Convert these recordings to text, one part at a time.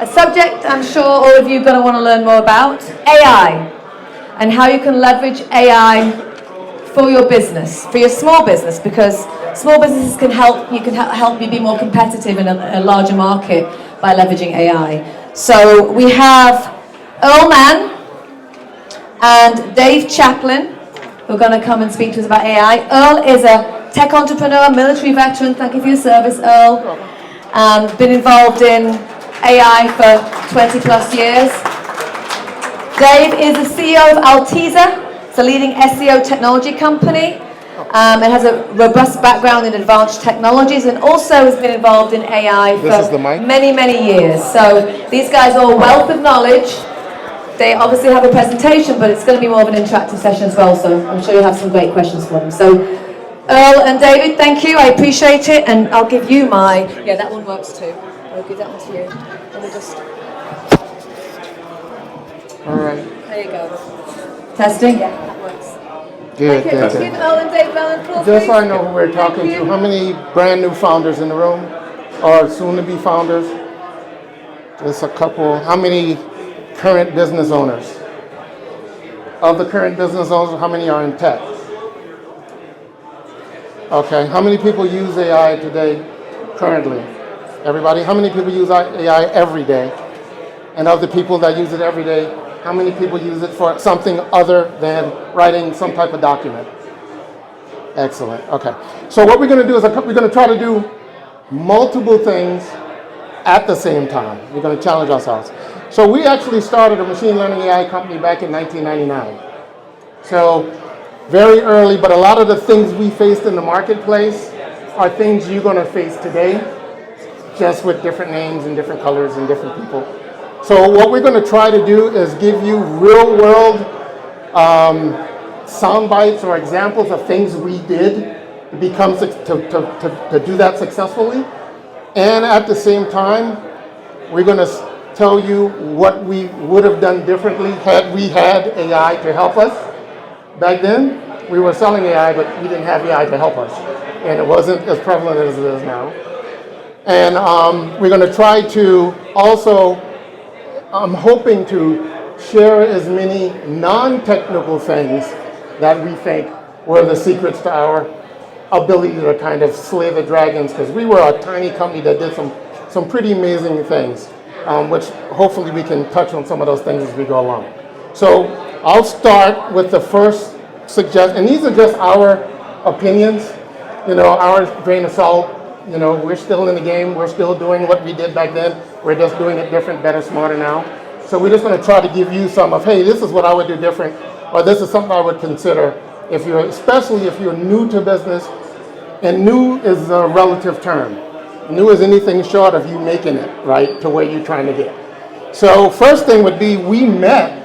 A subject I'm sure all of you are going to want to learn more about, AI, and how you can leverage AI for your business, for your small business, because small businesses can help you be more competitive in a larger market by leveraging AI. So we have Earl Mann and Dave Chaplin, who are going to come and speak to us about AI. Earl is a tech entrepreneur, military veteran. Thank you for your service, Earl. Been involved in AI for 20 plus years. Dave is the CEO of Altiza. It's a leading SEO technology company. It has a robust background in advanced technologies and also has been involved in AI for many, many years. So these guys are a wealth of knowledge. They obviously have a presentation, but it's going to be more of an interactive session as well, so I'm sure you'll have some great questions for them. So Earl and David, thank you. I appreciate it, and I'll give you my... Yeah, that one works too. I'll give that one to you. Let me just... All right. There you go. Testing? Yeah, that works. Good, good. Give Earl and David an applause, just so I know who we're talking to, how many brand new founders in the room? Or soon-to-be founders? Just a couple. How many current business owners? Of the current business owners, how many are in tech? Okay, how many people use AI today, currently? Everybody? How many people use AI every day? And of the people that use it every day, how many people use it for something other than writing some type of document? Excellent, okay. So what we're gonna do is we're gonna try to do multiple things at the same time. We're gonna challenge ourselves. So we actually started a machine learning AI company back in 1999. So very early, but a lot of the things we faced in the marketplace are things you're going to face today, just with different names and different colors and different people. So what we're going to try to do is give you real world sound bites or examples of things we did to do that successfully. And at the same time, we're going to tell you what we would have done differently had we had AI to help us. Back then, we were selling AI, but we didn't have AI to help us. And it wasn't as prevalent as it is now. And we're going to try to also, I'm hoping to share as many non-technical things that we think were the secrets to our ability to kind of slay the dragons, because we were a tiny company that did some pretty amazing things. Which hopefully we can touch on some of those things as we go along. So I'll start with the first suggestion, and these are just our opinions, our grain of salt. We're still in the game, we're still doing what we did back then, we're just doing it different, better, smarter now. So we're just going to try to give you some of, hey, this is what I would do different, or this is something I would consider, especially if you're new to business, and new is a relative term. New is anything short of you making it, right, to where you're trying to get. So first thing would be we met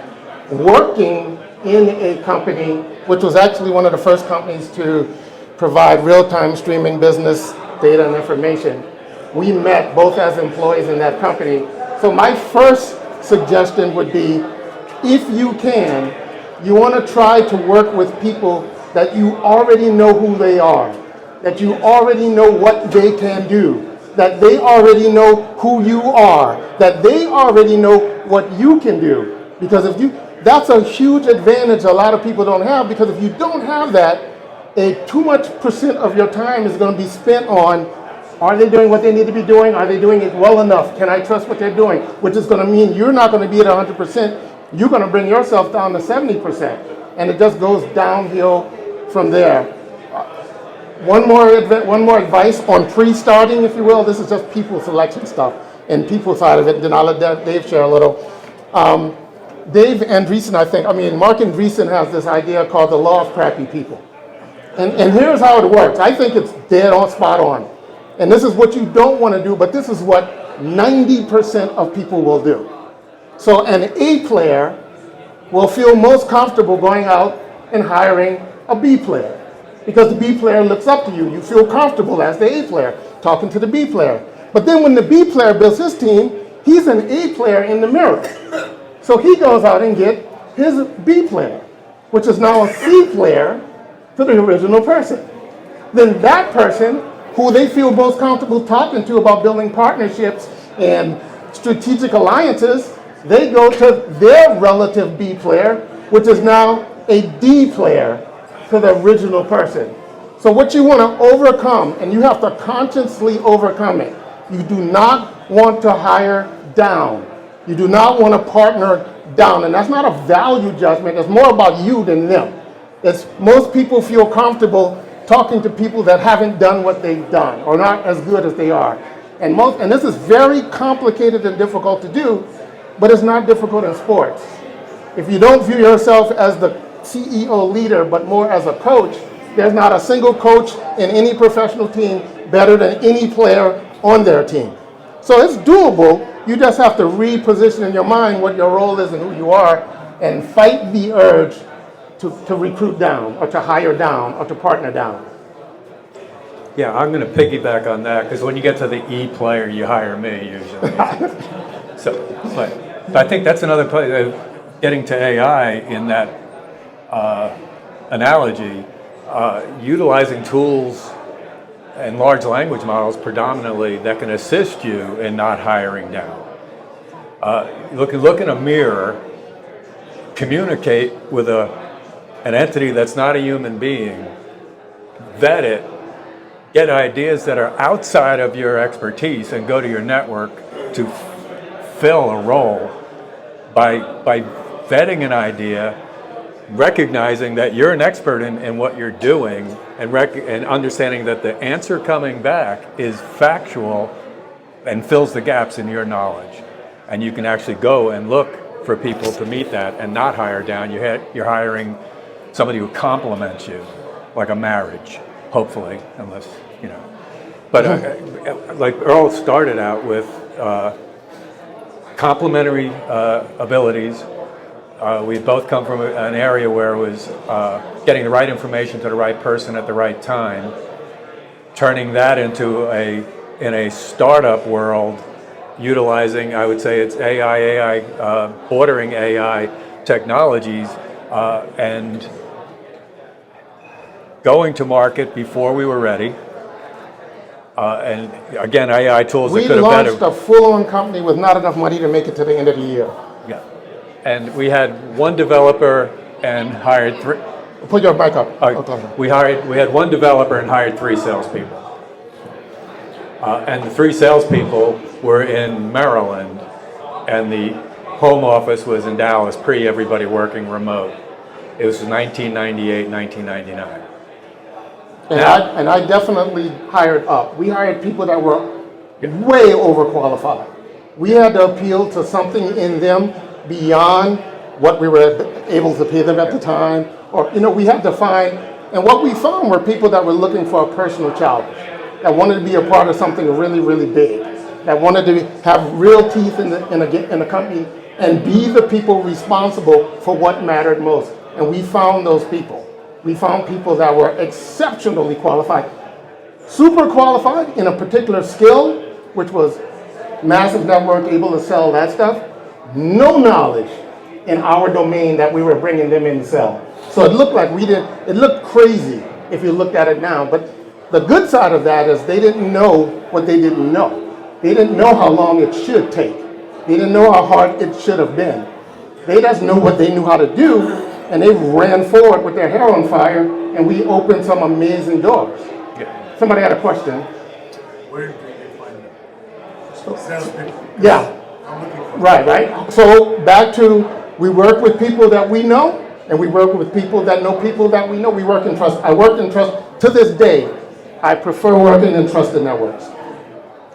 working in a company, which was actually one of the first companies to provide real-time streaming business data and information. We met both as employees in that company. So my first suggestion would be, if you can, you want to try to work with people that you already know who they are, that you already know what they can do, that they already know who you are, that they already know what you can do. Because that's a huge advantage a lot of people don't have, because if you don't have that, too much % of your time is going to be spent on, are they doing what they need to be doing? Are they doing it well enough? Can I trust what they're doing? Which is going to mean you're not going to be at 100%. You're going to bring yourself down to 70%. And it just goes downhill from there. One more advice on pre-starting, if you will. This is just people selection stuff and people side of it. Then I'll let Dave share a little. Dave Andreessen, Mark Andreessen has this idea called the law of crappy people. And here's how it works. I think it's dead on, spot on. And this is what you don't want to do, but this is what 90% of people will do. So an A player will feel most comfortable going out and hiring a B player, because the B player looks up to you. You feel comfortable as the A player talking to the B player. But then when the B player builds his team, he's an A player in the mirror. So he goes out and gets his B player, which is now a C player to the original person. Then that person, who they feel most comfortable talking to about building partnerships and strategic alliances, they go to their relative B player, which is now a D player to the original person. So what you want to overcome, and you have to consciously overcome it, you do not want to hire down. You do not want to partner down. And that's not a value judgment. It's more about you than them. It's most people feel comfortable talking to people that haven't done what they've done or not as good as they are. And this is very complicated and difficult to do, but it's not difficult in sports. If you don't view yourself as the CEO leader, but more as a coach, there's not a single coach in any professional team better than any player on their team. So it's doable. You just have to reposition in your mind what your role is and who you are, and fight the urge to recruit down, or to hire down, or to partner down. Yeah, I'm going to piggyback on that, because when you get to the E player, you hire me usually. But I think that's another play. Getting to AI in that analogy, utilizing tools and large language models predominantly that can assist you in not hiring down. Look in a mirror, communicate with an entity that's not a human being, vet it, get ideas that are outside of your expertise, and go to your network to fill a role by vetting an idea, recognizing that you're an expert in what you're doing, and understanding that the answer coming back is factual and fills the gaps in your knowledge. And you can actually go and look for people to meet that and not hire down. You're hiring somebody who complements you, like a marriage, hopefully, unless, you know. But like Earl started out with complementary abilities. We both come from an area where it was getting the right information to the right person at the right time, turning that into in a startup world, utilizing, I would say it's AI, bordering AI technologies, and going to market before we were ready. And again, AI tools that could have been... We launched a full-on company with not enough money to make it to the end of the year. Yeah. And we had one developer and hired three... Put your mic up. We had one developer and hired 3 salespeople. And the 3 salespeople were in Maryland, and the home office was in Dallas, everybody working remote. It was 1998, 1999. And I definitely hired up. We hired people that were way overqualified. We had to appeal to something in them beyond what we were able to pay them at the time. Or, we had to find, and what we found were people that were looking for a personal challenge, that wanted to be a part of something really, really big, that wanted to have real teeth in a company and be the people responsible for what mattered most. And we found those people. We found people that were exceptionally qualified, super qualified in a particular skill, which was massive network, able to sell that stuff. No knowledge in our domain that we were bringing them in to sell. So it looked like it looked crazy if you looked at it now. But the good side of that is they didn't know what they didn't know. They didn't know how long it should take. They didn't know how hard it should have been. They just knew what they knew how to do, and they ran forward with their hair on fire, and we opened some amazing doors. Yeah. Somebody had a question. Where did you find them? Salespeople. Yeah. I'm looking for Right. So back to, we work with people that we know, and we work with people that know people that we know. We work in trust. I work in trust. To this day, I prefer working in trusted networks.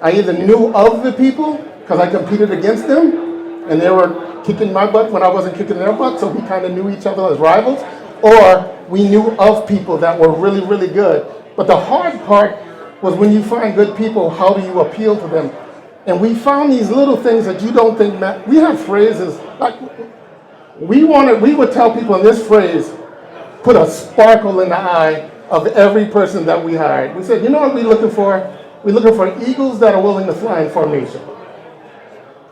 I either knew of the people because I competed against them, and they were kicking my butt when I wasn't kicking their butt, so we kind of knew each other as rivals, or we knew of people that were really, really good. But the hard part was when you find good people, how do you appeal to them? And we found these little things that you don't think matter. We have phrases, like we would tell people in this phrase, put a sparkle in the eye of every person that we hired. We said, you know what we're looking for? We're looking for eagles that are willing to fly in formation.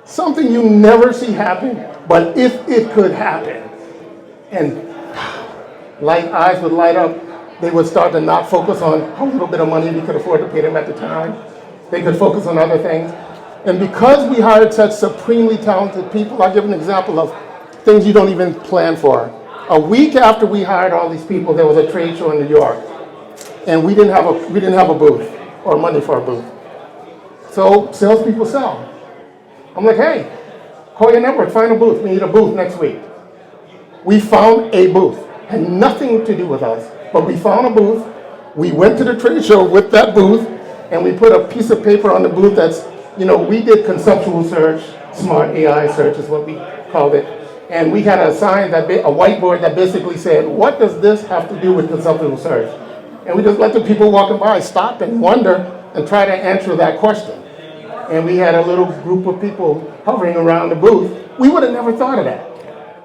Something you never see happen, but if it could happen, and eyes would light up, they would start to not focus on how little bit of money we could afford to pay them at the time. They could focus on other things. And because we hired such supremely talented people, I'll give an example of things you don't even plan for. A week after we hired all these people, there was a trade show in New York, and we didn't have a booth or money for a booth. So salespeople sell. I'm like, hey, call your network, find a booth. We need a booth next week. We found a booth. Had nothing to do with us, but we found a booth. We went to the trade show with that booth, and we put a piece of paper on the booth that's, we did conceptual search, smart AI search is what we called it. And we had a sign, a whiteboard that basically said, what does this have to do with conceptual search? And we just let the people walking by stop and wonder and try to answer that question. And we had a little group of people hovering around the booth. We would have never thought of that.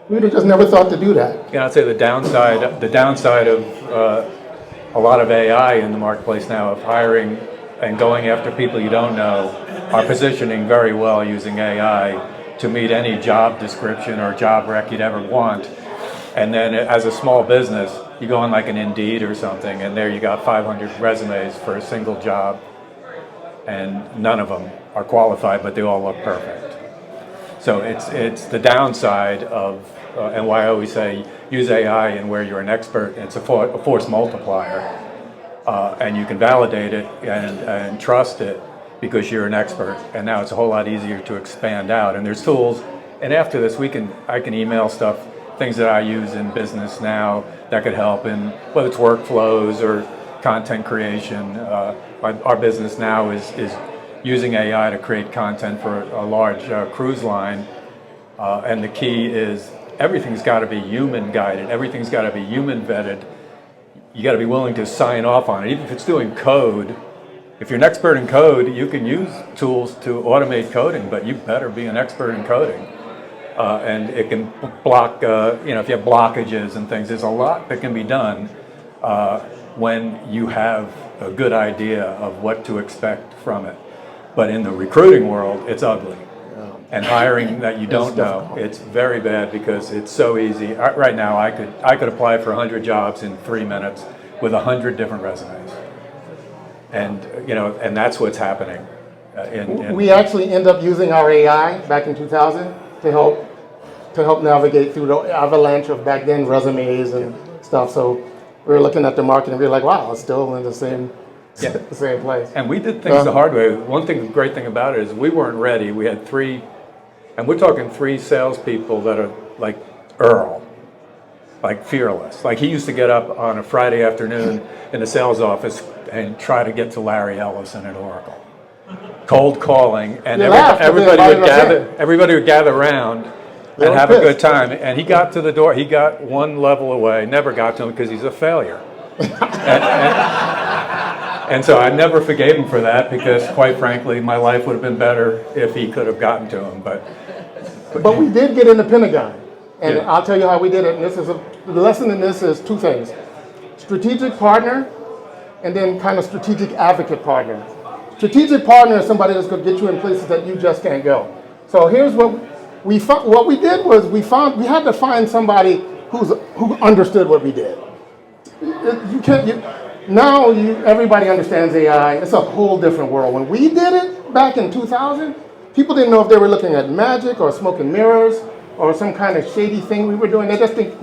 We would have just never thought to do that. Yeah, I'd say the downside of a lot of AI in the marketplace now of hiring and going after people you don't know are positioning very well using AI to meet any job description or job rec you'd ever want. And then as a small business, you go on like an Indeed or something, and there you got 500 resumes for a single job, and none of them are qualified, but they all look perfect. So it's the downside of, and why I always say use AI and where you're an expert. It's a force multiplier, and you can validate it and trust it because you're an expert. And now it's a whole lot easier to expand out. And there's tools. And after this, I can email stuff, things that I use in business now that could help in whether it's workflows or content creation. Our business now is using AI to create content for a large cruise line. And the key is everything's got to be human guided. Everything's got to be human vetted. You got to be willing to sign off on it. Even if it's doing code, if you're an expert in code, you can use tools to automate coding, but you better be an expert in coding. And it can block, if you have blockages and things, there's a lot that can be done when you have a good idea of what to expect from it. But in the recruiting world, it's ugly. And hiring that you don't know, it's very bad because it's so easy. Right now, I could apply for 100 jobs in 3 minutes with 100 different resumes. And and that's what's happening. We actually end up using our AI back in 2000 to help navigate through the avalanche of back then resumes and stuff. So we were looking at the market and we were like, wow, it's still in the same place. And we did things the hard way. One thing, the great thing about it is we weren't ready. We had 3, and we're talking 3 salespeople that are like Earl, like fearless. Like he used to get up on a Friday afternoon in the sales office and try to get to Larry Ellison at Oracle. Cold calling, and everybody would gather around and have a good time. And he got to the door. He got one level away. Never got to him because he's a failure. And so I never forgave him for that because, quite frankly, my life would have been better if he could have gotten to him. But we did get in the Pentagon, and I'll tell you how we did it. And the lesson in this is 2 things: strategic partner, and then kind of strategic advocate partner. Strategic partner is somebody that's going to get you in places that you just can't go. So here's what we found. What we did was we had to find somebody who understood what we did. Everybody understands AI. It's a whole different world. When we did it back in 2000, people didn't know if they were looking at magic or smoke and mirrors or some kind of shady thing we were doing. They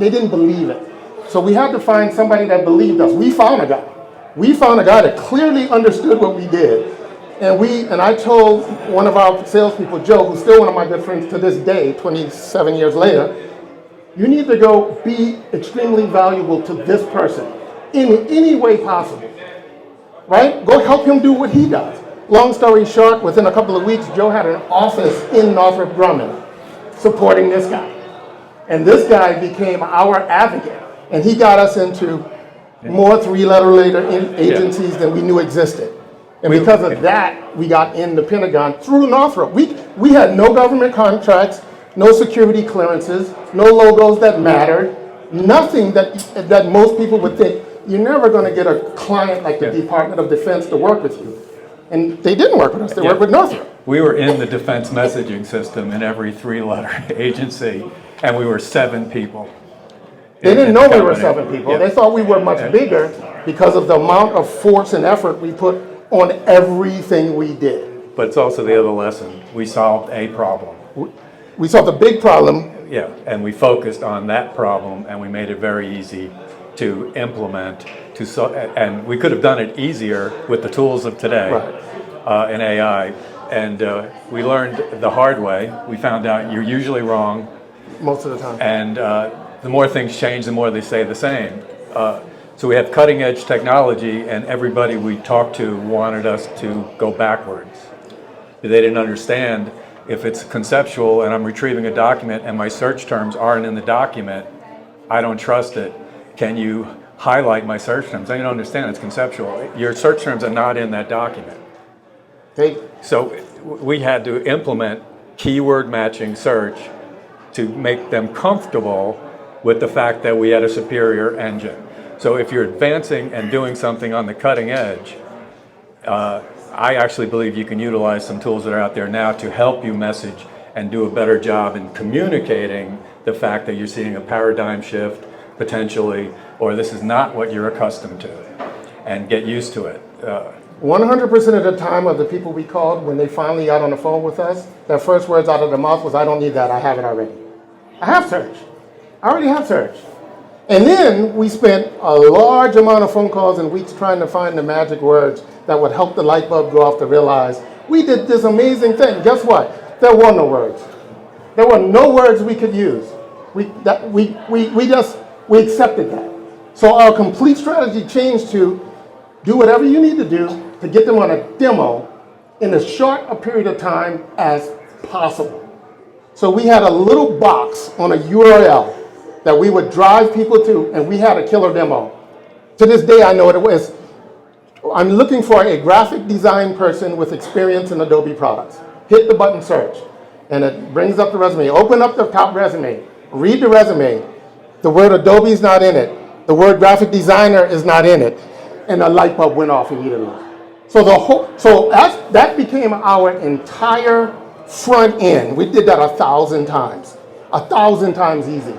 didn't believe it. So we had to find somebody that believed us. We found a guy. We found a guy that clearly understood what we did. And I told one of our salespeople, Joe, who's still one of my good friends to this day, 27 years later, you need to go be extremely valuable to this person in any way possible, right? Go help him do what he does. Long story short, within a couple of weeks, Joe had an office in Northrop Grumman supporting this guy. And this guy became our advocate. And he got us into more 3-letter agencies than we knew existed. And because of that, we got in the Pentagon through Northrop. We had no government contracts, no security clearances, no logos that mattered, nothing that most people would think. You're never going to get a client like the Department of Defense to work with you. And they didn't work with us. They worked with Northrop. We were in the defense messaging system in every 3-letter agency, and we were 7 people. They didn't know we were 7 people. They thought we were much bigger because of the amount of force and effort we put on everything we did. but it's also the other lesson. We solved a problem. We solved a big problem. Yeah, and we focused on that problem, and we made it very easy to implement. And we could have done it easier with the tools of today in AI. And we learned the hard way. We found out you're usually wrong. Most of the time. And the more things change, the more they stay the same. So we have cutting edge technology, and everybody we talked to wanted us to go backwards. They didn't understand if it's conceptual and I'm retrieving a document and my search terms aren't in the document, I don't trust it. Can you highlight my search terms? They don't understand it's conceptual. Your search terms are not in that document. So we had to implement keyword matching search to make them comfortable with the fact that we had a superior engine. So if you're advancing and doing something on the cutting edge, I actually believe you can utilize some tools that are out there now to help you message and do a better job in communicating the fact that you're seeing a paradigm shift potentially, or this is not what you're accustomed to, and get used to it. 100% of the time of the people we called, when they finally got on the phone with us, their first words out of their mouth was, I don't need that, I have it already. I have search. I already have search. And then we spent a large amount of phone calls and weeks trying to find the magic words that would help the light bulb go off to realize we did this amazing thing. Guess what? There were no words. There were no words we could use. We accepted that. So our complete strategy changed to do whatever you need to do to get them on a demo in as short a period of time as possible. So we had a little box on a URL that we would drive people to, and we had a killer demo. To this day, I know what it was. I'm looking for a graphic design person with experience in Adobe products. Hit the button search, and it brings up the resume. Open up the top resume. Read the resume. The word Adobe is not in it. The word graphic designer is not in it. And the light bulb went off immediately. So that became our entire front end. We did that 1,000 times. 1,000 times easy.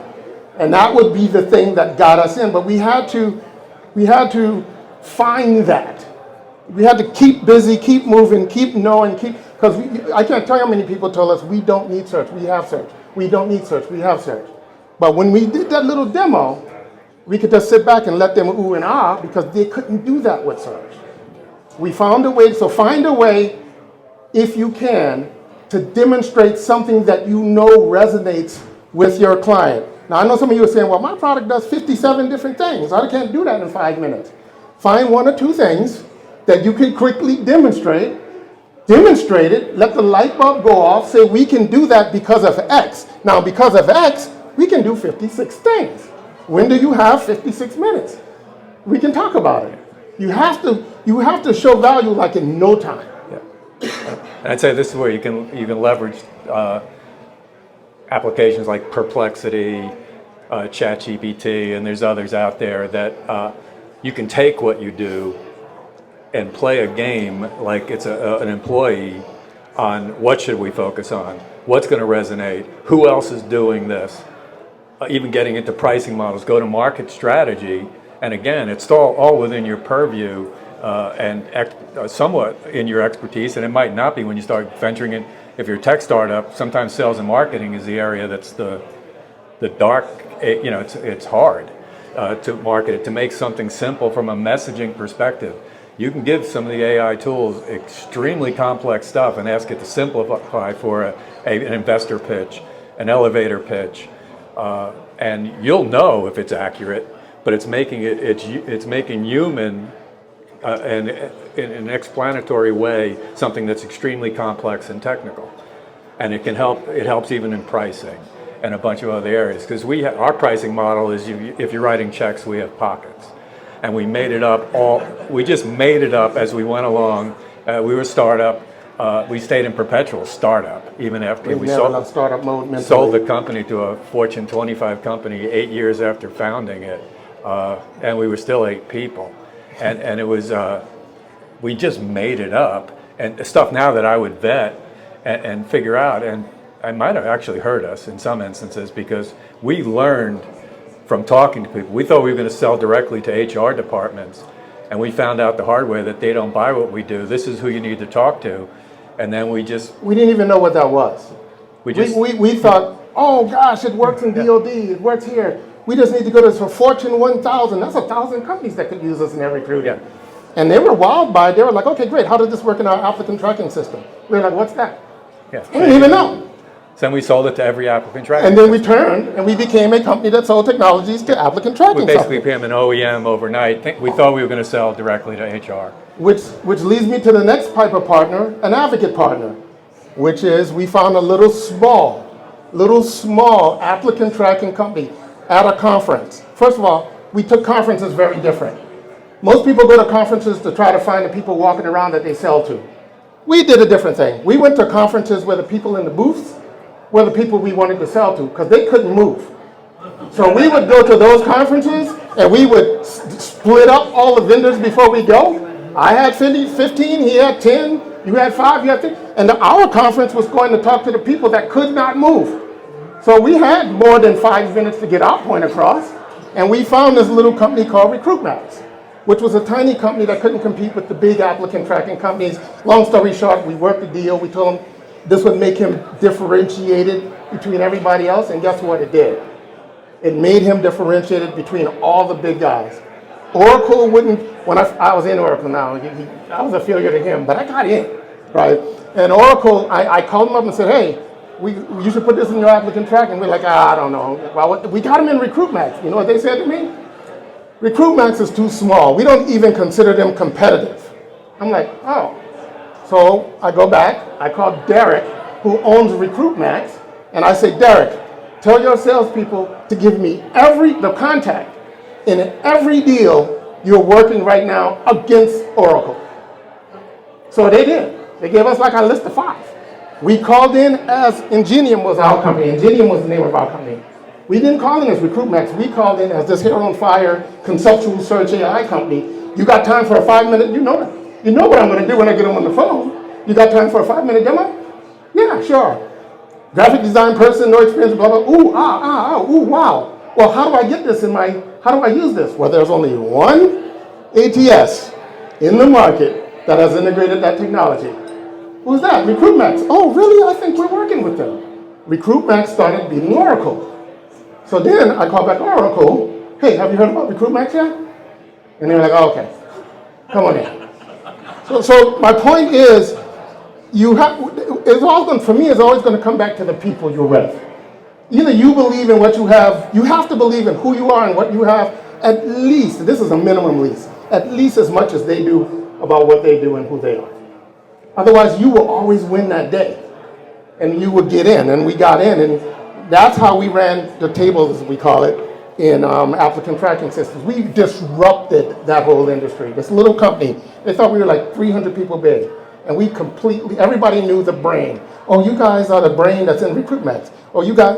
And that would be the thing that got us in. But we had to find that. We had to keep busy, keep moving, keep knowing, because I can't tell you how many people told us we don't need search, we have search. We don't need search, we have search. But when we did that little demo, we could just sit back and let them ooh and ah, because they couldn't do that with search. We found a way, so find a way, if you can, to demonstrate something that you know resonates with your client. Now, I know some of you are saying, well, my product does 57 different things. I can't do that in 5 minutes. Find 1 or 2 things that you can quickly demonstrate it, let the light bulb go off, say we can do that because of X. Now, because of X, we can do 56 things. When do you have 56 minutes? We can talk about it. You have to show value like in no time. Yeah. And I'd say this is where you can leverage applications like Perplexity, ChatGPT, and there's others out there that you can take what you do and play a game like it's an employee on what should we focus on, what's going to resonate, who else is doing this, even getting into pricing models, go-to-market strategy, and again, it's all within your purview and somewhat in your expertise, and it might not be when you start venturing in. If you're a tech startup, sometimes sales and marketing is the area that's the dark, it's hard to market it, to make something simple from a messaging perspective. You can give some of the AI tools extremely complex stuff and ask it to simplify for an investor pitch, an elevator pitch, and you'll know if it's accurate, but it's making human and in an explanatory way something that's extremely complex and technical, and it helps even in pricing and a bunch of other areas, because our pricing model is if you're writing checks, we have pockets. And we made it up we just made it up as we went along. We were a startup. We stayed in perpetual startup even after we sold startup mode mentally. Sold the company to a Fortune 25 company 8 years after founding it. And we were still 8 people. And it was, we just made it up. And stuff now that I would vet and figure out, and I might have actually hurt us in some instances, because we learned from talking to people. We thought we were going to sell directly to HR departments, and we found out the hard way that they don't buy what we do. This is who you need to talk to. And then we didn't even know what that was. We thought, oh gosh, it works in DOD, it works here. We just need to go to for Fortune 1000. That's 1,000 companies that could use us in their recruiting. Yeah. And they were wowed by it. They were like, okay, great. How does this work in our applicant tracking system? We were like, what's that? Yeah. We didn't even know. So then we sold it to every applicant tracking. And then we turned and we became a company that sold technologies to applicant tracking. We basically became an OEM overnight. We thought we were going to sell directly to HR. Which leads me to the next Piper partner, an advocate partner, which is we found a little small applicant tracking company at a conference. First of all, we took conferences very different. Most people go to conferences to try to find the people walking around that they sell to. We did a different thing. We went to conferences where the people in the booths were the people we wanted to sell to because they couldn't move. So we would go to those conferences and we would split up all the vendors before we go. I had 15, he had 10, you had 5, you had 10. And our conference was going to talk to the people that could not move. So we had more than 5 minutes to get our point across. And we found this little company called RecruitMax, which was a tiny company that couldn't compete with the big applicant tracking companies. Long story short, we worked a deal. We told him this would make him differentiated between everybody else. And guess what it did? It made him differentiated between all the big guys. Oracle wouldn't, when I was in Oracle now, I was a failure to him, but I got in, right? And Oracle, I called him up and said, hey, you should put this in your applicant tracking. We're like, I don't know. Well, we got him in RecruitMax. You know what they said to me? RecruitMax is too small. We don't even consider them competitive. I'm like, oh. So I go back, I call Derek, who owns RecruitMax, and I say, Derek, tell your salespeople to give me the contact in every deal you're working right now against Oracle. So they did. They gave us like a list of 5. We called in as Ingenium was our company. Ingenium was the name of our company. We didn't call in as RecruitMax. We called in as this hair on fire conceptual search AI company. You got time for a 5-minute? You know what I'm going to do when I get them on the phone. You got time for a 5-minute demo? Yeah, sure. Graphic design person, no experience, blah, blah. Ooh, wow. Well, how do I get this how do I use this? Well, there's only one ATS in the market that has integrated that technology. Who's that? RecruitMax. Oh, really? I think we're working with them. RecruitMax started beating Oracle. So then I called back Oracle. Hey, have you heard about RecruitMax yet? And they were like, oh, okay, come on in. So my point is, for me, it's always going to come back to the people you're with. Either you believe in what you have to believe in who you are and what you have, at least, this is a minimum lease, at least as much as they do about what they do and who they are. Otherwise, you will always win that day, and you would get in, and we got in, and that's how we ran the tables, as we call it, in applicant tracking systems. We disrupted that whole industry. This little company, they thought we were like 300 people big, and everybody knew the brain. Oh, you guys are the brain that's in RecruitMax.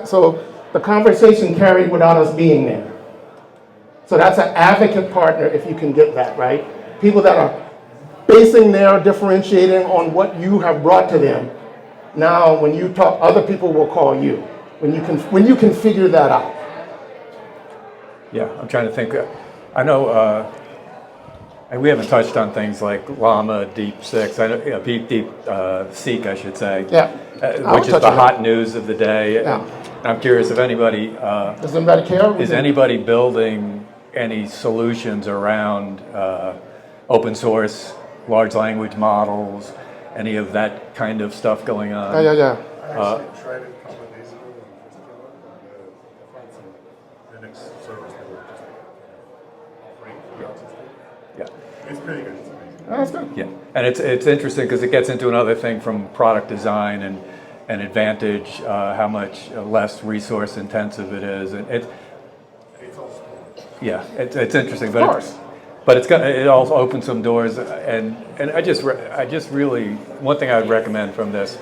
So the conversation carried without us being there. So that's an advocate partner if you can get that, right? People that are basing their differentiating on what you have brought to them. Now, when you talk, other people will call you when you can figure that out. Yeah, I'm trying to think. I know, and we haven't touched on things like Llama, DeepSeek, Seek, I should say. Yeah. Which is the hot news of the day. Yeah. And I'm curious if anybody does anybody care? Is anybody building any solutions around open source, large language models, any of that kind of stuff going on? Yeah. I actually tried it a couple of days ago in particular. I found some Linux servers that were just offering free access. Yeah. It's pretty good. It's amazing. That's good. Yeah, and it's interesting because it gets into another thing from product design and advantage, how much less resource intensive it is, and it's also it's interesting, of course. But it also opens some doors, and I just really, one thing I would recommend from this,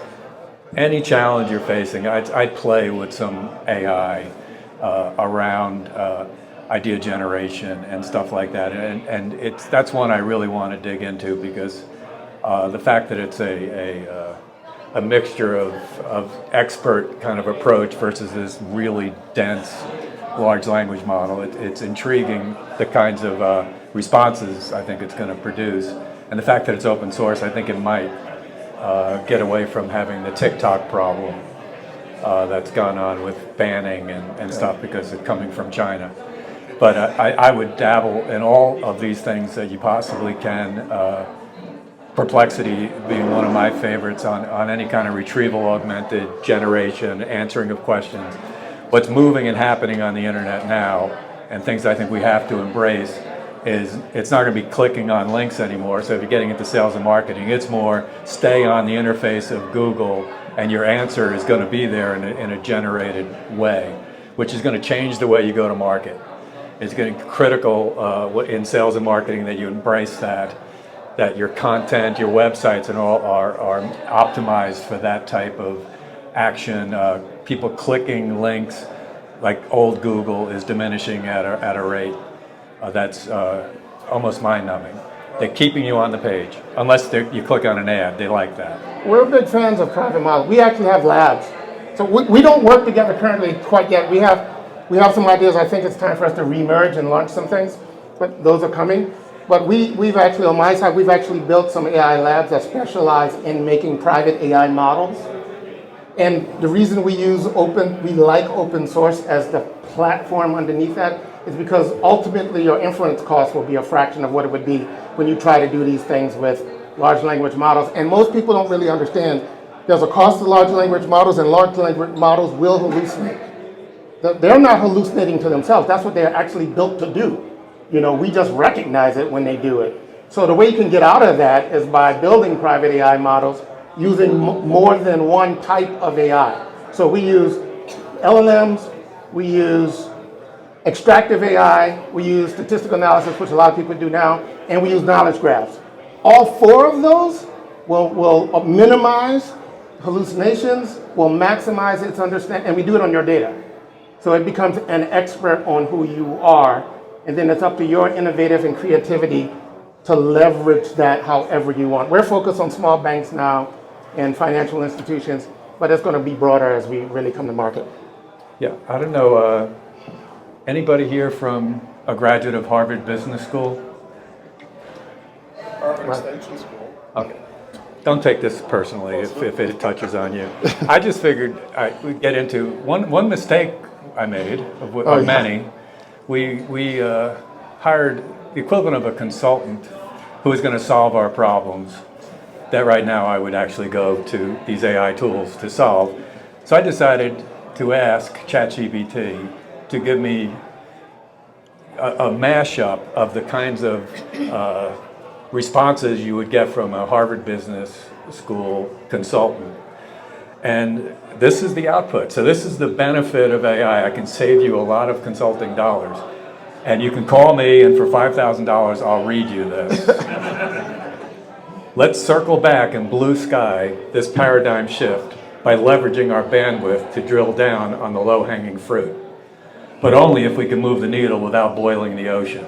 any challenge you're facing, I'd play with some AI around idea generation and stuff like that, and that's one I really want to dig into because the fact that it's a mixture of expert kind of approach versus this really dense large language model, it's intriguing the kinds of responses I think it's going to produce, and the fact that it's open source, I think it might get away from having the TikTok problem that's gone on with banning and stuff because it's coming from China. But I would dabble in all of these things that you possibly can. Perplexity being one of my favorites on any kind of retrieval augmented generation, answering of questions. What's moving and happening on the internet now, and things I think we have to embrace, is it's not going to be clicking on links anymore. So if you're getting into sales and marketing, it's more stay on the interface of Google and your answer is going to be there in a generated way, which is going to change the way you go to market. It's going to be critical in sales and marketing that you embrace that your content, your websites and all are optimized for that type of action. People clicking links like old Google is diminishing at a rate that's almost mind-numbing. They're keeping you on the page, unless you click on an ad. They like that. We're big fans of private models. We actually have labs. So we don't work together currently quite yet. We have some ideas. I think it's time for us to remerge and launch some things, but those are coming. But we've actually, on my side, we've actually built some AI labs that specialize in making private AI models. And the reason we like open source as the platform underneath that is because ultimately your inference cost will be a fraction of what it would be when you try to do these things with large language models. And most people don't really understand there's a cost to large language models, and large language models will hallucinate. They're not hallucinating to themselves. That's what they're actually built to do. You know, we just recognize it when they do it. So the way you can get out of that is by building private AI models using more than one type of AI. So we use LLMs, we use extractive AI, we use statistical analysis, which a lot of people do now, and we use knowledge graphs. All four of those will minimize hallucinations, will maximize its understanding, and we do it on your data. So it becomes an expert on who you are, and then it's up to your innovative and creativity to leverage that however you want. We're focused on small banks now and financial institutions, but it's going to be broader as we really come to market. Yeah, I don't know, anybody here from a graduate of Harvard Business School? Harvard Extension School. Okay. Don't take this personally if it touches on you. I just figured we'd get into one mistake I made of many. We hired the equivalent of a consultant who was going to solve our problems that right now I would actually go to these AI tools to solve. So I decided to ask ChatGPT to give me a mashup of the kinds of responses you would get from a Harvard Business School consultant. And this is the output. So this is the benefit of AI. I can save you a lot of consulting dollars. And you can call me, and for $5,000, I'll read you this. Let's circle back in blue sky this paradigm shift by leveraging our bandwidth to drill down on the low-hanging fruit. But only if we can move the needle without boiling the ocean.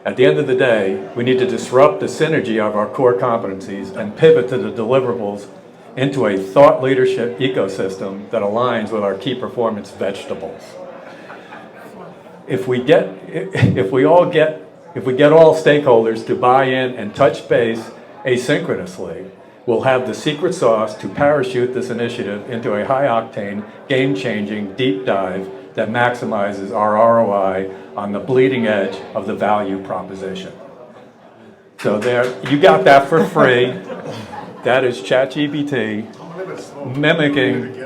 At the end of the day, we need to disrupt the synergy of our core competencies and pivot to the deliverables into a thought leadership ecosystem that aligns with our key performance vegetables. If we get all stakeholders to buy in and touch base asynchronously, we'll have the secret sauce to parachute this initiative into a high-octane, game-changing deep dive that maximizes our ROI on the bleeding edge of the value proposition. So there, you got that for free. That is ChatGPT mimicking.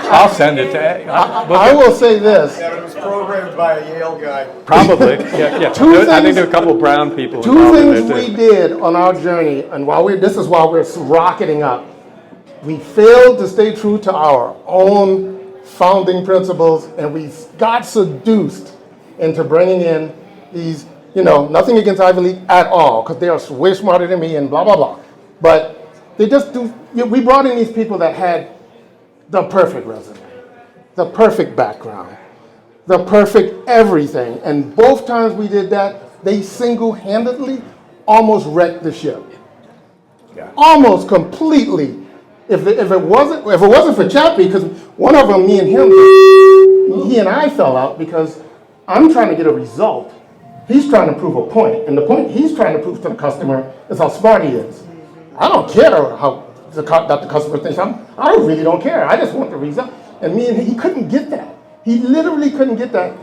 I'll send it to. I will say this. Yeah, but it was programmed by a Yale guy. Probably. Yeah. I think there are a couple brown people. Two things we did on our journey, and this is while we're rocketing up. We failed to stay true to our own founding principles, and we got seduced into bringing in these, nothing against Ivy League at all, because they are way smarter than me and blah, blah, blah. But they just do, we brought in these people that had the perfect resume, the perfect background, the perfect everything. And both times we did that, they single-handedly almost wrecked the ship. Yeah. Almost completely. If it wasn't for Chappie, because one of them, he and I fell out because I'm trying to get a result. He's trying to prove a point, and the point he's trying to prove to the customer is how smart he is. I don't care how that the customer thinks I really don't care. I just want the result. And he couldn't get that. He literally couldn't get that.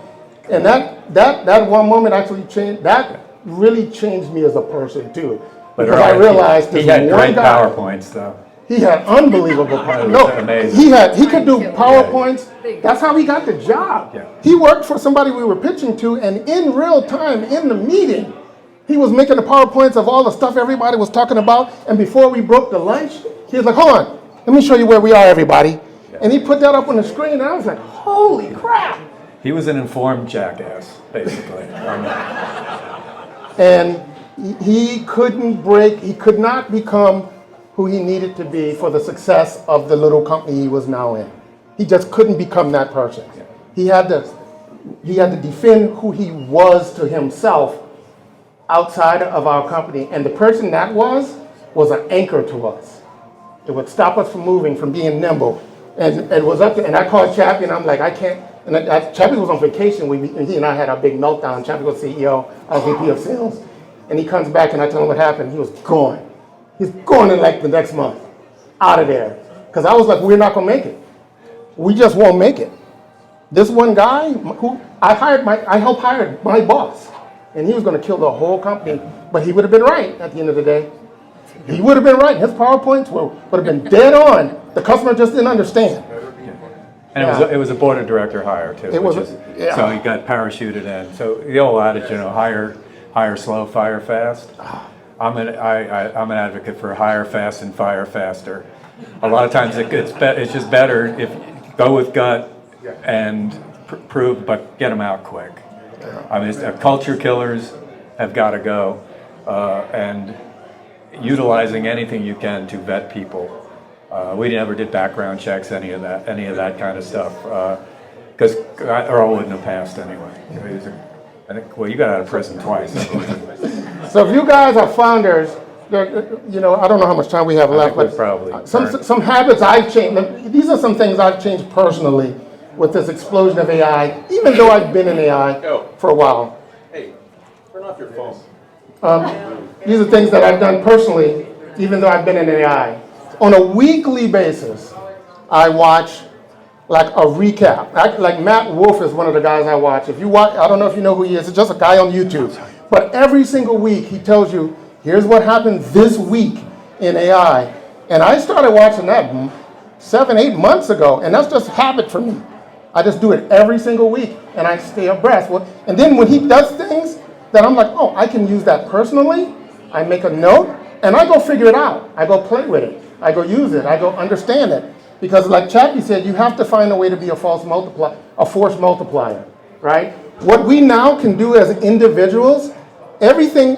And that one moment actually changed. That really changed me as a person too, because I realized he had great PowerPoints though. He had unbelievable PowerPoints. No, amazing. He could do PowerPoints. That's how he got the job. Yeah. He worked for somebody we were pitching to, and in real time, in the meeting, he was making the PowerPoints of all the stuff everybody was talking about. And before we broke the lunch, he was like, hold on, let me show you where we are, everybody. Yeah. And he put that up on the screen, and I was like, holy crap. He was an informed jackass, basically. And he could not become who he needed to be for the success of the little company he was now in. He just couldn't become that person. Yeah. He had to defend who he was to himself outside of our company. And the person that was an anchor to us. It would stop us from moving, from being nimble. And it was up to, and I called Chappie, and I'm like, I can't. And Chappie was on vacation. He and I had our big meltdown. Chappie was CEO, I was VP of sales. And he comes back, and I tell him what happened. He was gone. He's going in like the next month, out of there. Because I was like, we're not going to make it. We just won't make it. This one guy who I helped hire my boss, and he was going to kill the whole company, but he would have been right at the end of the day. He would have been right. His PowerPoints would have been dead on. The customer just didn't understand. And it was a board of director hire too. So he got parachuted in. So the old adage, hire slow, fire fast. I'm an advocate for hire fast and fire faster. A lot of times it's just better if you go with gut and prove, but get them out quick. I mean, culture killers have got to go, and utilizing anything you can to vet people. We never did background checks, any of that kind of stuff, because Earl wouldn't have passed anyway. I think, well, you got out of prison twice. So if you guys are founders, I don't know how much time we have left, but probably some habits I've changed. These are some things I've changed personally with this explosion of AI, even though I've been in AI for a while. Hey, turn off your phone. These are things that I've done personally, even though I've been in AI. On a weekly basis, I watch like a recap. Like Matt Wolf is one of the guys I watch. If you watch, I don't know if you know who he is. It's just a guy on YouTube. But every single week, he tells you, here's what happened this week in AI. And I started watching that 7-8 months ago, and that's just habit for me. I just do it every single week, and I stay abreast. And then when he does things that I'm like, oh, I can use that personally, I make a note, and I go figure it out. I go play with it. I go use it. I go understand it. Because like Chappie said, you have to find a way to be a force multiplier, right? What we now can do as individuals, everything,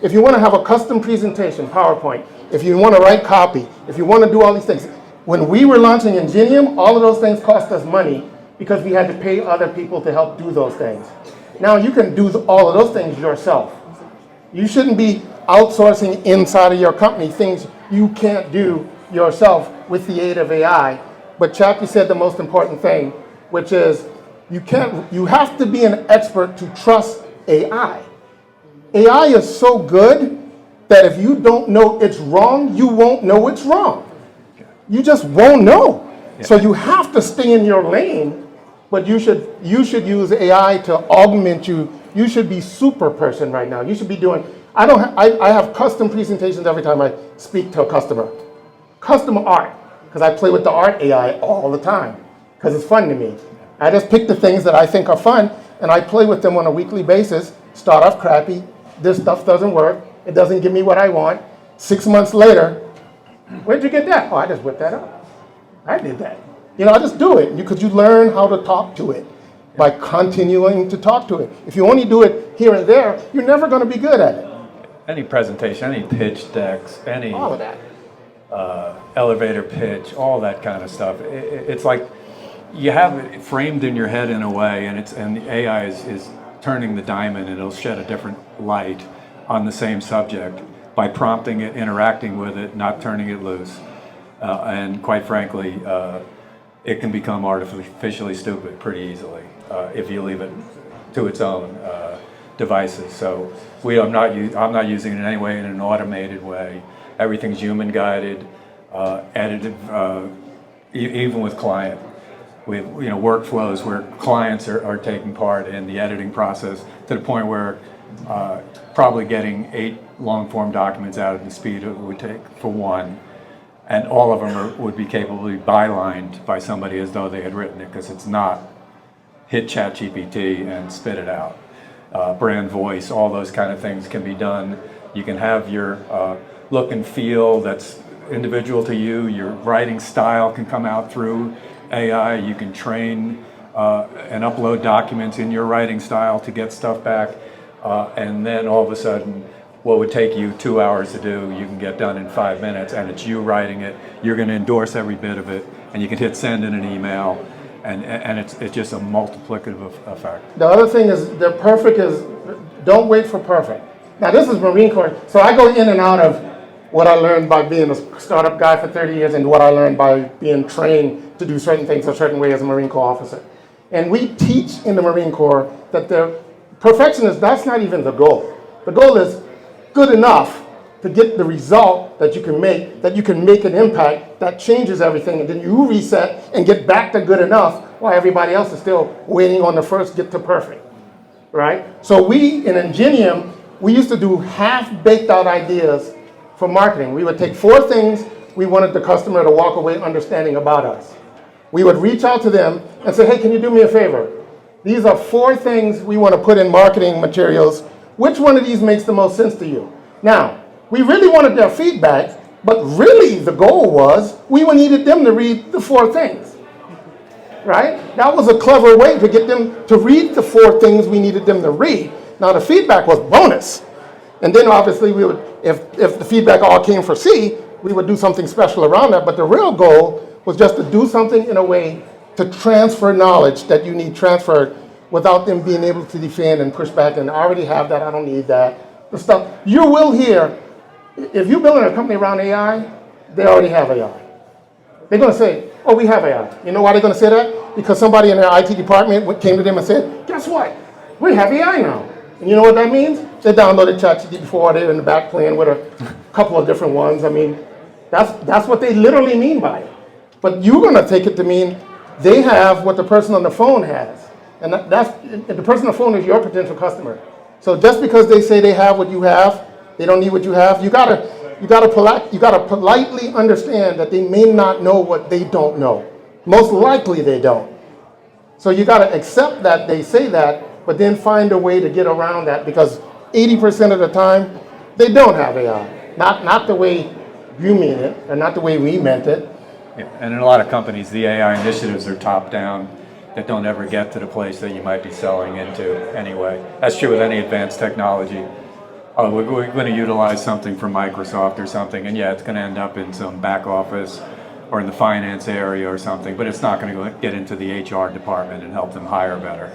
if you want to have a custom presentation, PowerPoint, if you want to write copy, if you want to do all these things, when we were launching Ingenium, all of those things cost us money because we had to pay other people to help do those things. Now you can do all of those things yourself. You shouldn't be outsourcing inside of your company things you can't do yourself with the aid of AI. But Chappie said the most important thing, which is you have to be an expert to trust AI. AI is so good that if you don't know it's wrong, you won't know it's wrong. You just won't know. Yeah. So you have to stay in your lane, but you should use AI to augment you. You should be super person right now. You should be doing, I have custom presentations every time I speak to a customer. Custom art, because I play with the art AI all the time, because it's fun to me. I just pick the things that I think are fun, and I play with them on a weekly basis. Start off crappy. This stuff doesn't work. It doesn't give me what I want. 6 months later, where'd you get that? Oh, I just whipped that up. I did that. I just do it, because you learn how to talk to it by continuing to talk to it. If you only do it here and there, you're never going to be good at it. Any presentation, any pitch decks, any all of that. Elevator pitch, all that kind of stuff. It's like you have it framed in your head in a way, and the AI is turning the diamond, and it'll shed a different light on the same subject by prompting it, interacting with it, not turning it loose. And quite frankly, it can become artificially stupid pretty easily if you leave it to its own devices. So I'm not using it in any way in an automated way. Everything's human guided, edited, even with client. We have workflows where clients are taking part in the editing process to the point where probably getting 8 long-form documents out at the speed it would take for one, and all of them would be capably bylined by somebody as though they had written it, because it's not hit ChatGPT and spit it out. Brand voice, all those kind of things can be done. You can have your look and feel that's individual to you. Your writing style can come out through AI. You can train and upload documents in your writing style to get stuff back. And then all of a sudden, what would take you 2 hours to do, you can get done in 5 minutes, and it's you writing it. You're going to endorse every bit of it, and you can hit send in an email, and it's just a multiplicative effect. The other thing is, the perfect is, don't wait for perfect. Now this is Marine Corps, so I go in and out of what I learned by being a startup guy for 30 years and what I learned by being trained to do certain things a certain way as a Marine Corps officer. And we teach in the Marine Corps that the perfectionist, that's not even the goal. The goal is good enough to get the result that you can make an impact that changes everything, and then you reset and get back to good enough while everybody else is still waiting on the first get to perfect, right? So we, in Ingenium, we used to do half-baked out ideas for marketing. We would take 4 things we wanted the customer to walk away understanding about us. We would reach out to them and say, hey, can you do me a favor? These are 4 things we want to put in marketing materials. Which one of these makes the most sense to you? Now, we really wanted their feedback, but really the goal was we needed them to read the 4 things, right? That was a clever way to get them to read the 4 things we needed them to read. Now the feedback was bonus. And then obviously we would, if the feedback all came for C, we would do something special around that. But the real goal was just to do something in a way to transfer knowledge that you need transferred without them being able to defend and push back and I already have that, I don't need that. The stuff you will hear, if you're building a company around AI, they already have AI. They're going to say, oh, we have AI. You know why they're going to say that? Because somebody in their IT department came to them and said, guess what? We have AI now. And you know what that means? They downloaded ChatGPT before, they're in the back playing with a couple of different ones. I mean, that's what they literally mean by it. But you're going to take it to mean they have what the person on the phone has. And the person on the phone is your potential customer. So just because they say they have what you have, they don't need what you have, you gotta politely understand that they may not know what they don't know. Most likely they don't. So you gotta accept that they say that, but then find a way to get around that, because 80% of the time, they don't have AI. Not the way you mean it, and not the way we meant it. Yeah, and in a lot of companies, the AI initiatives are top-down that don't ever get to the place that you might be selling into anyway. That's true with any advanced technology. Oh, we're going to utilize something from Microsoft or something, and yeah, it's going to end up in some back office or in the finance area or something, but it's not going to get into the HR department and help them hire better.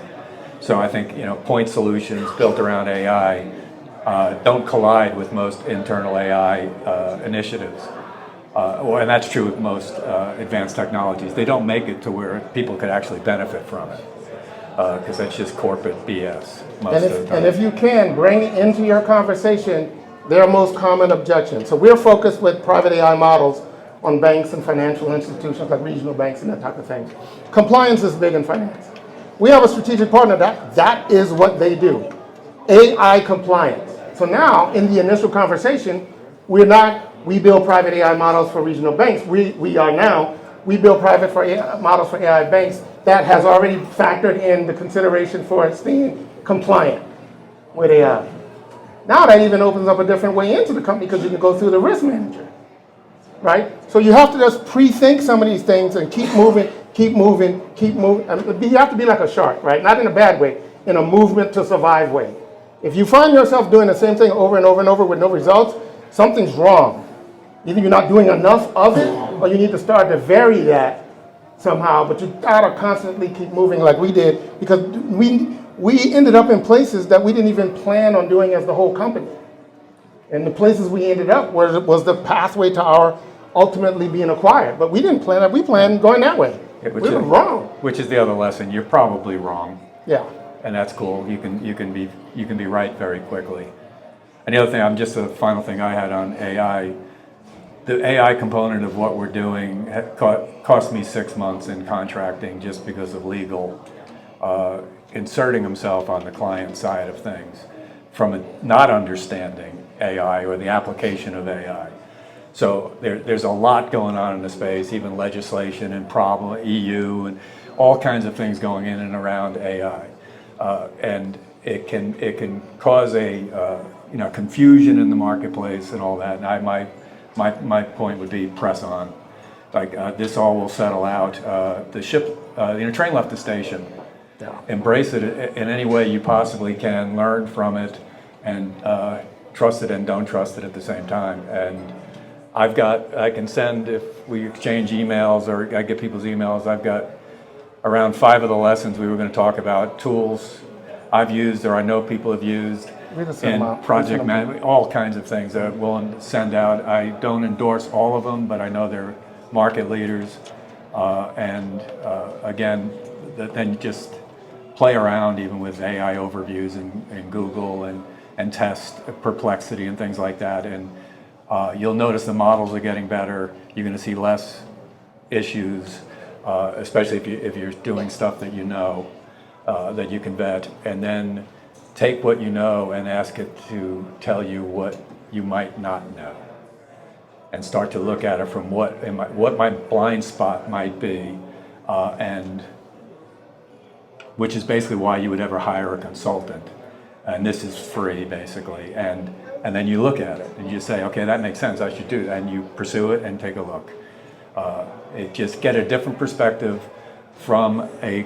So I think, point solutions built around AI don't collide with most internal AI initiatives. And that's true with most advanced technologies. They don't make it to where people could actually benefit from it, because that's just corporate BS most of the time. And if you can, bring into your conversation their most common objections. So we're focused with private AI models on banks and financial institutions like regional banks and that type of thing. Compliance is big in finance. We have a strategic partner that is what they do, AI compliance. So now in the initial conversation, we build private AI models for regional banks. We build private models for AI banks that has already factored in the consideration for it being compliant with AI. Now that even opens up a different way into the company because you can go through the risk manager, right? So you have to just pre-think some of these things and keep moving. I mean, you have to be like a shark, right? Not in a bad way, in a movement to survive way. If you find yourself doing the same thing over and over and over with no results, something's wrong. Either you're not doing enough of it, or you need to start to vary that somehow, but you gotta constantly keep moving like we did, because we ended up in places that we didn't even plan on doing as the whole company. And the places we ended up was the pathway to our ultimately being acquired. But we didn't plan that, we planned going that way. We were wrong. Which is the other lesson, you're probably wrong. Yeah. and that's cool. You can be right very quickly. And the other thing, just the final thing I had on AI, the AI component of what we're doing cost me 6 months in contracting just because of legal inserting himself on the client side of things from not understanding AI or the application of AI. So there's a lot going on in the space, even legislation and EU and all kinds of things going in and around AI, and it can cause a confusion in the marketplace and all that. And my point would be press on. Like this all will settle out. The train left the station. Yeah. Embrace it in any way you possibly can. Learn from it, and trust it and don't trust it at the same time. And I can send, if we exchange emails or I get people's emails, I've got around 5 of the lessons we were going to talk about, tools I've used or I know people have used in project management, all kinds of things that we'll send out. I don't endorse all of them, but I know they're market leaders. Again, then just play around even with AI overviews in Google and test Perplexity and things like that. And you'll notice the models are getting better. You're going to see less issues, especially if you're doing stuff that you know that you can vet. And then take what you know and ask it to tell you what you might not know, and start to look at it from what my blind spot might be, and which is basically why you would ever hire a consultant. And this is free, basically. And then you look at it and you say, okay, that makes sense, I should do that. And you pursue it and take a look. Just get a different perspective from a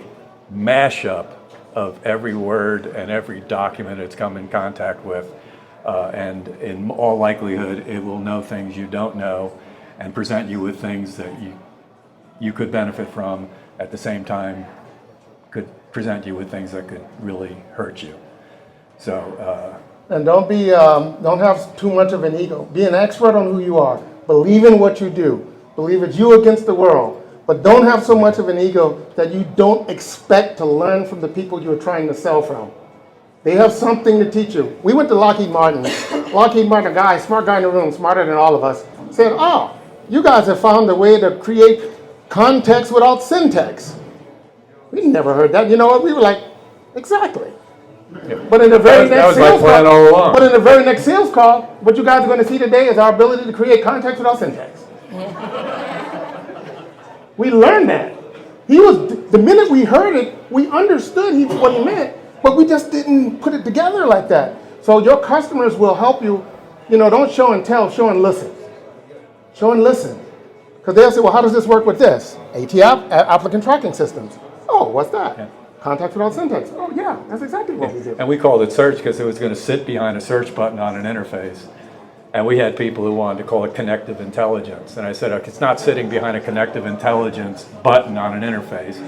mashup of every word and every document it's come in contact with. And in all likelihood, it will know things you don't know and present you with things that you could benefit from, at the same time could present you with things that could really hurt you. So, and don't have too much of an ego. Be an expert on who you are. Believe in what you do. Believe it's you against the world. But don't have so much of an ego that you don't expect to learn from the people you're trying to sell from. They have something to teach you. We went to Lockheed Martin. Lockheed Martin, a smart guy in the room, smarter than all of us, said, oh, you guys have found a way to create context without syntax. We never heard that. You know what? We were like, exactly. Yeah. But in the very next sales call, all along. But in the very next sales call, what you guys are going to see today is our ability to create context without syntax. We learned that. The minute we heard it, we understood what he meant, but we just didn't put it together like that. So your customers will help you, don't show and tell, show and listen. Show and listen. Because they'll say, well, how does this work with this? ATF, applicant tracking systems. Oh, what's that? Yeah. Context without syntax. Oh, yeah, that's exactly what we do. And we called it search because it was going to sit behind a search button on an interface. And we had people who wanted to call it connective intelligence. And I said, okay, it's not sitting behind a connective intelligence button on an interface.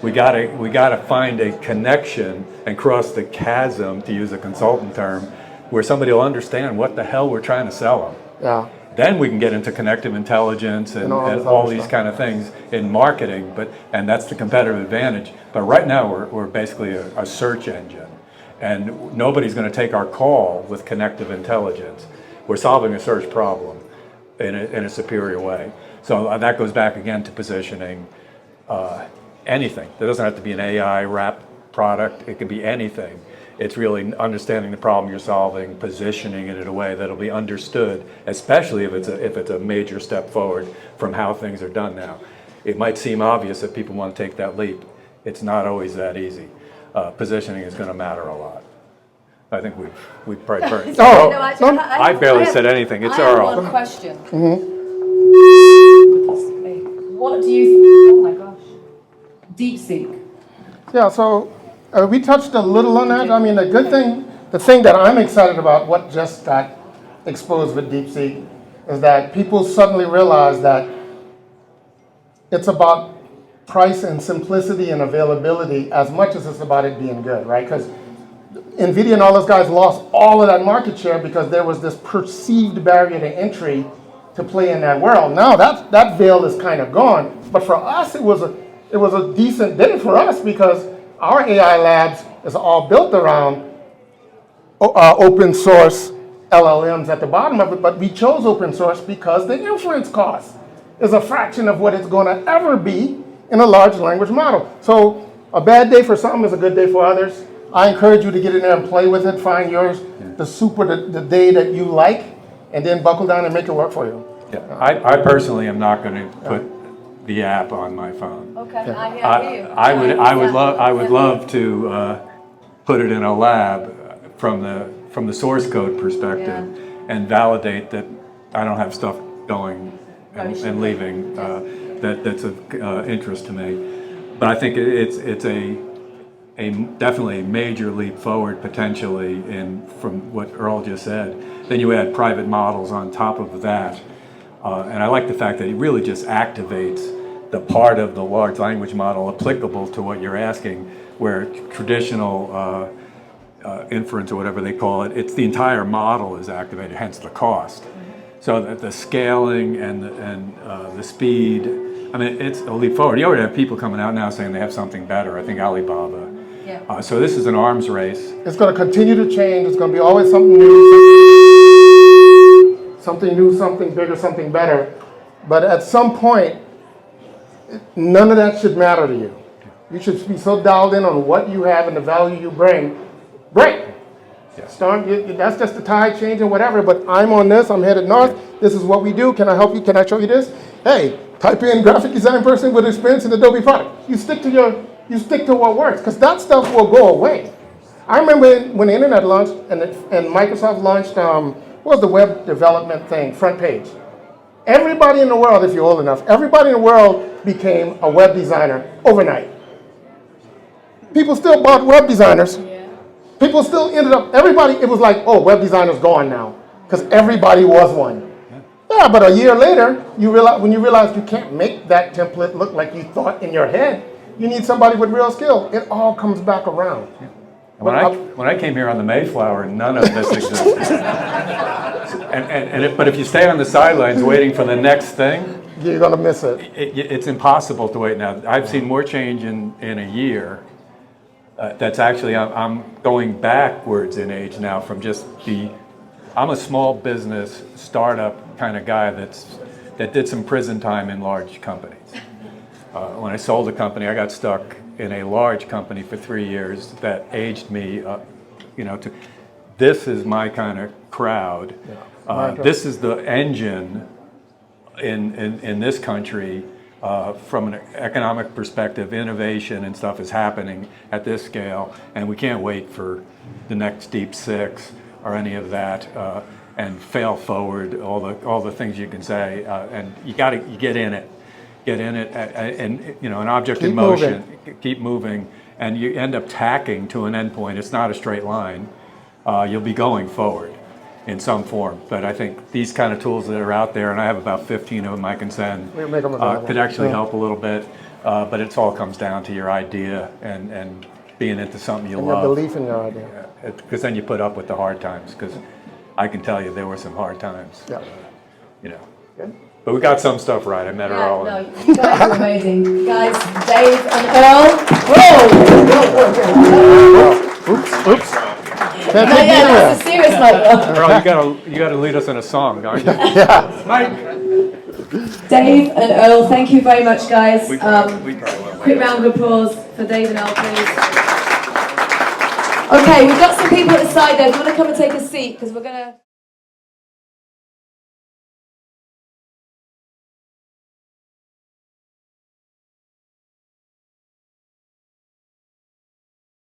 We gotta find a connection and cross the chasm, to use a consultant term, where somebody will understand what the hell we're trying to sell them. Yeah. Then we can get into connective intelligence and all these kind of things in marketing, and that's the competitive advantage. But right now we're basically a search engine, and nobody's going to take our call with connective intelligence. We're solving a search problem in a superior way. So that goes back again to positioning. Anything. There doesn't have to be an AI wrap product. It can be anything. It's really understanding the problem you're solving, positioning it in a way that'll be understood, especially if it's a major step forward from how things are done now. It might seem obvious that people want to take that leap. It's not always that easy. Positioning is going to matter a lot. I think we've probably heard. I barely said anything. It's Earl. I have one question. What do you? Oh my gosh. DeepSeek. Yeah. So. We touched a little on that. I mean, the thing that I'm excited about, what just got exposed with DeepSeek, is that people suddenly realize that it's about price and simplicity and availability as much as it's about it being good, right? Because NVIDIA and all those guys lost all of that market share because there was this perceived barrier to entry to play in that world. Now that veil is kind of gone. But for us, it was a decent day for us because our AI labs is all built around open source LLMs at the bottom of it, but we chose open source because the inference cost is a fraction of what it's going to ever be in a large language model. So a bad day for some is a good day for others. I encourage you to get in there and play with it, find yours, the day that you like, and then buckle down and make it work for you. Yeah. I personally am not going to put the app on my phone. Okay, I hear you. I would love to put it in a lab from the source code perspective and validate that I don't have stuff going and leaving that's of interest to me. But I think it's definitely a major leap forward potentially from what Earl just said. Then you add private models on top of that. And I like the fact that it really just activates the part of the large language model applicable to what you're asking, where traditional inference or whatever they call it, it's the entire model is activated, hence the cost. So that the scaling and the speed, I mean, it's a leap forward. You already have people coming out now saying they have something better. I think Alibaba. Yeah. So this is an arms race. It's going to continue to change. It's going to be always something new, something bigger, something better. But at some point, none of that should matter to you. You should be so dialed in on what you have and the value you bring. Great. That's just the tide change and whatever, but I'm on this, I'm headed north, this is what we do, can I help you, can I show you this? Hey, type in graphic design person with experience in Adobe product. You stick to what works, because that stuff will go away. I remember when the internet launched and Microsoft launched, what was the web development thing, front page. Everybody in the world, if you're old enough, everybody in the world became a web designer overnight. People still bought web designers. People still ended up, it was like, oh, web designer's gone now, because everybody was one. Yeah, but a year later, when you realize you can't make that template look like you thought in your head, you need somebody with real skill. It all comes back around. When I came here on the Mayflower, none of this existed. But if you stay on the sidelines waiting for the next thing, you're going to miss it. It's impossible to wait now. I've seen more change in a year. That's actually, I'm going backwards in age now from I'm a small business startup kind of guy that did some prison time in large companies. When I sold the company, I got stuck in a large company for 3 years that aged me, this is my kind of crowd. This is the engine in this country. From an economic perspective, innovation and stuff is happening at this scale, and we can't wait for the next Deep Six or any of that, and fail forward, all the things you can say, and you get in it, and an object in motion, keep moving, and you end up tacking to an endpoint. It's not a straight line. You'll be going forward in some form, but I think these kind of tools that are out there, and I have about 15 of them I can send, could actually help a little bit, but it all comes down to your idea and being into something you love. Your belief in your idea. Because then you put up with the hard times, because I can tell you there were some hard times. Yeah. Good. But we got some stuff right. I met Earl. No, you guys are amazing. Guys, Dave and Earl. Whoa! Oops. That's a serious mic. Earl, you gotta lead us in a song, don't you? Yeah. Mike. Dave and Earl, thank you very much, guys. We try well. Quick round of applause for Dave and Earl, please. Okay, we've got some people at the side there. If you want to come and take a seat, because we're going to...